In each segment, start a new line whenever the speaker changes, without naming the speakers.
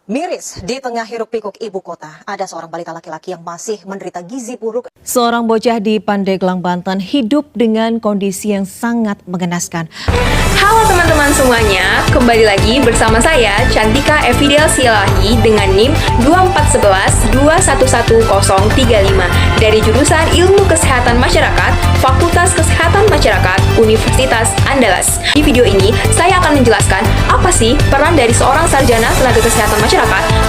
Miris, di tengah hiruk-pikuk ibu kota, ada seorang balita laki-laki yang masih menderita gizi buruk.
Seorang bocah di Pandeglang, Banten hidup dengan kondisi yang sangat mengenaskan.
Halo teman-teman semuanya, kembali lagi bersama saya Cantika Evidel Sialahi dengan NIM 24112111035 dari jurusan Ilmu Kesehatan Masyarakat, Fakultas Kesehatan Masyarakat, Universitas Andalas. Di video ini, saya akan menjelaskan apa sih peran dari seorang sarjana tenaga kesehatan masyarakat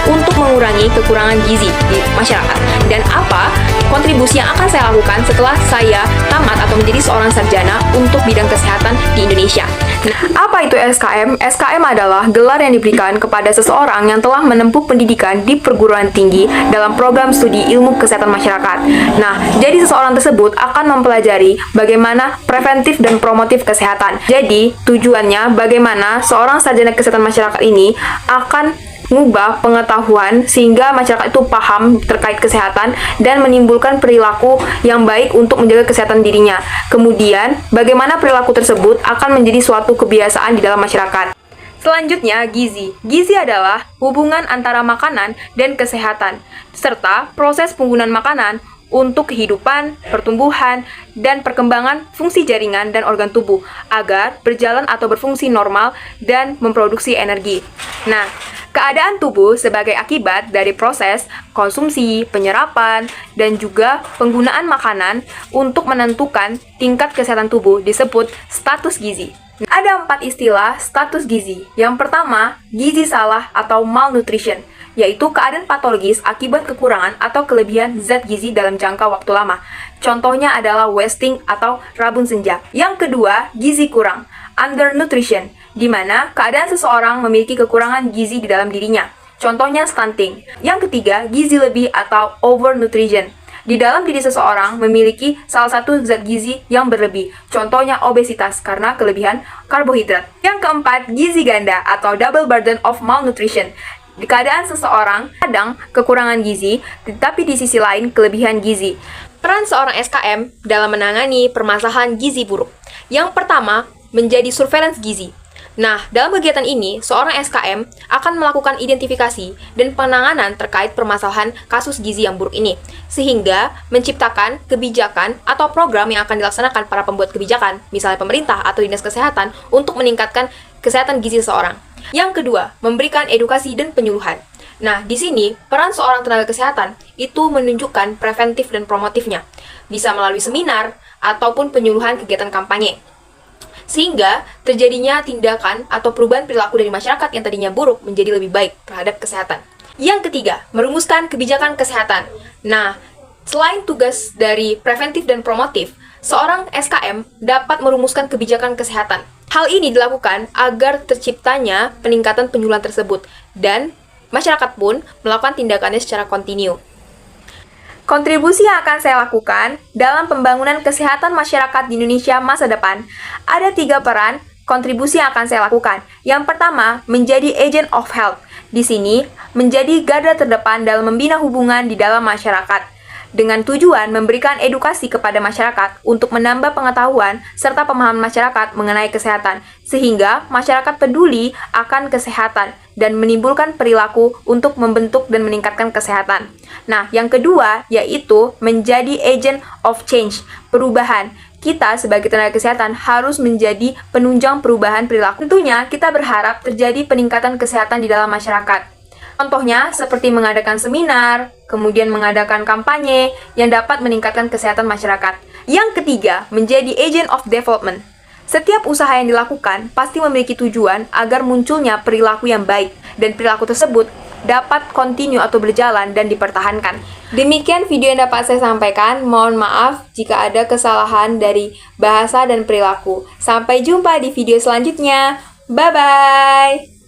untuk mengurangi kekurangan gizi di masyarakat dan apa kontribusi yang akan saya lakukan setelah saya tamat atau menjadi seorang sarjana untuk bidang kesehatan di Indonesia. Nah, apa itu SKM? SKM adalah gelar yang diberikan kepada seseorang yang telah menempuh pendidikan di perguruan tinggi dalam program studi ilmu kesehatan masyarakat. Nah, jadi seseorang tersebut akan mempelajari bagaimana preventif dan promotif kesehatan. Jadi, tujuannya bagaimana seorang sarjana kesehatan masyarakat ini akan mengubah pengetahuan sehingga masyarakat itu paham terkait kesehatan dan menimbulkan perilaku yang baik untuk menjaga kesehatan dirinya. Kemudian, bagaimana perilaku tersebut akan menjadi suatu kebiasaan di dalam masyarakat. Selanjutnya, gizi. Gizi adalah hubungan antara makanan dan kesehatan, serta proses penggunaan makanan untuk kehidupan, pertumbuhan, dan perkembangan fungsi jaringan dan organ tubuh agar berjalan atau berfungsi normal dan memproduksi energi. Nah, keadaan tubuh sebagai akibat dari proses konsumsi, penyerapan, dan juga penggunaan makanan untuk menentukan tingkat kesehatan tubuh disebut status gizi. Ada 4 istilah status gizi. Yang pertama, gizi salah atau malnutrition, yaitu keadaan patologis akibat kekurangan atau kelebihan zat gizi dalam jangka waktu lama. Contohnya adalah wasting atau rabun senja. Yang kedua, gizi kurang, undernutrition, di mana keadaan seseorang memiliki kekurangan gizi di dalam dirinya. Contohnya stunting. Yang ketiga, gizi lebih atau overnutrition. Di dalam diri seseorang memiliki salah satu zat gizi yang berlebih. Contohnya obesitas karena kelebihan karbohidrat. Yang keempat, gizi ganda atau double burden of malnutrition. Di keadaan seseorang kadang kekurangan gizi, tetapi di sisi lain kelebihan gizi. Peran seorang SKM dalam menangani permasalahan gizi buruk. Yang pertama, menjadi surveillance gizi. Nah, dalam kegiatan ini, seorang SKM akan melakukan identifikasi dan penanganan terkait permasalahan kasus gizi yang buruk ini, sehingga menciptakan kebijakan atau program yang akan dilaksanakan para pembuat kebijakan, misalnya pemerintah atau dinas kesehatan, untuk meningkatkan kesehatan gizi seseorang. Yang kedua, memberikan edukasi dan penyuluhan. Nah, di sini, peran seorang tenaga kesehatan itu menunjukkan preventif dan promotifnya, bisa melalui seminar ataupun penyuluhan kegiatan kampanye, sehingga terjadinya tindakan atau perubahan perilaku dari masyarakat yang tadinya buruk menjadi lebih baik terhadap kesehatan. Yang ketiga, merumuskan kebijakan kesehatan. Nah, selain tugas dari preventif dan promotif, seorang SKM dapat merumuskan kebijakan kesehatan. Hal ini dilakukan agar terciptanya peningkatan penyuluhan tersebut, dan masyarakat pun melakukan tindakannya secara kontinu. Kontribusi yang akan saya lakukan dalam pembangunan kesehatan masyarakat di Indonesia masa depan, ada 3 peran kontribusi yang akan saya lakukan. Yang pertama, menjadi agent of health. Di sini, menjadi garda terdepan dalam membina hubungan di dalam masyarakat, dengan tujuan memberikan edukasi kepada masyarakat untuk menambah pengetahuan serta pemahaman masyarakat mengenai kesehatan, sehingga masyarakat peduli akan kesehatan dan menimbulkan perilaku untuk membentuk dan meningkatkan kesehatan. Nah, yang kedua yaitu menjadi agent of change, perubahan. Kita sebagai tenaga kesehatan harus menjadi penunjang perubahan perilaku. Tentunya kita berharap terjadi peningkatan kesehatan di dalam masyarakat. Contohnya seperti mengadakan seminar, kemudian mengadakan kampanye yang dapat meningkatkan kesehatan masyarakat. Yang ketiga, menjadi agent of development. Setiap usaha yang dilakukan pasti memiliki tujuan agar munculnya perilaku yang baik, dan perilaku tersebut dapat kontinu atau berjalan dan dipertahankan. Demikian video yang dapat saya sampaikan. Mohon maaf jika ada kesalahan dari bahasa dan perilaku. Sampai jumpa di video selanjutnya. Bye-bye!